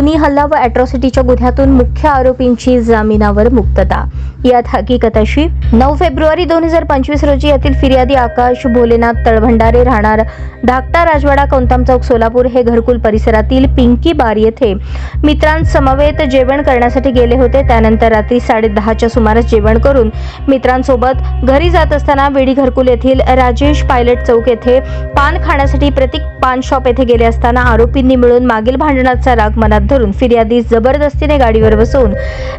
खुनी हल्ला व अॅट्रॉसिटीच्या गुन्ह्यातून मुख्य आरोपींची जामिनावर मुक्तता। यात हकीकत अशी, 9 फेब्रुवारी 2025 रोजी येथील फिर्यादी आकाश भोलेनाथ तळभंडारे राहणार धाकटा राजवाडा कौंताम चौक सोलापूर हे घरकुल परिसरातील पिंकी बार येथे मित्रांसमवेत जेवण करण्यासाठी गेले होते। त्यानंतर रात्री 10:30च्या सुमारास जेवण करून मित्रांसोबत घरी जात असताना वेडी घरकुल येथील राजेश पायलट चौक येथे पान खाण्यासाठी प्रतीक पान शॉप येथे गेले असताना आरोपींनी मिळून मागील भांडणाचा राग मनात धरून फिर्यादी जबरदस्तीने गाडीवर बसवून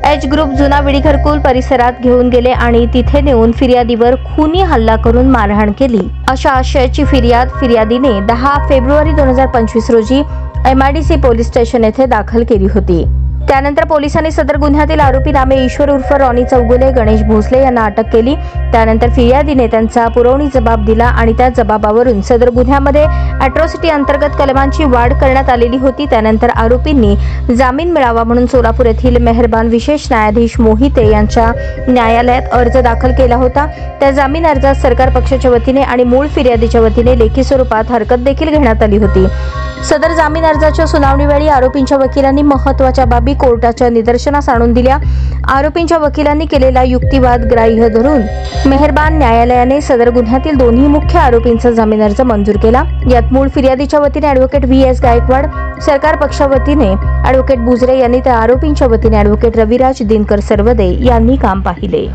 एच ग्रुप जुना वेडी घरकुल परिसरात घेऊन गेले आणि तिथे नेऊन फिर्यादीवर खुनी हल्ला करून मारहाण केली। अशा आशयाची फिर्यादीने 10 फेब्रुवारी 2025 रोजी MIDC पोलीस स्टेशन येथे दाखल केली होती। त्यानंतर पोलिसांनी सदर गुन्ह्यातील आरोपी नामे ईश्वर उर्फ रॉनी चौगुले, गणेश भोसले यांना अटक केली। त्यानंतर फिर्यादीने त्यांचा पुरवणी जबाब दिला आणि त्या जबाबावरून सदर गुन्ह्यामध्ये अॅट्रॉसिटी अंतर्गत कलमांची वाढ करण्यात आलेली होती। त्यानंतर आरोपींनी जामीन मिळावा म्हणून सोलापूर येथील मेहरबान विशेष न्यायाधीश मोहिते यांच्या न्यायालयात अर्ज दाखल केला होता। त्या जामीन अर्जात सरकार पक्षाच्या वतीने आणि मूळ फिर्यादीच्या वतीने लेखी स्वरूपात हरकत देखील घेण्यात आली होती। सदर जामीन अर्जाच्या सुनावणीवेळी आरोपींच्या वकिलांनी महत्त्वाच्या बाबी कोर्टाच्या निदर्शनास आणून दिल्या। आरोपींच्या वकिलांनी केलेला युक्तिवाद ग्राह्य धरून मेहरबान न्यायालयाने सदर गुन्ह्यातील दोन्ही मुख्य आरोपींचा जामीन अर्ज मंजूर केला। यात मूळ फिर्यादीच्या वतीने ॲडव्होकेट VS गायकवाड, सरकार पक्षावतीने ॲडव्होकेट बुजरे यांनी तर आरोपींच्या वतीने ॲडव्होकेट रविराज दिनकर सरवदे यांनी काम पाहिले।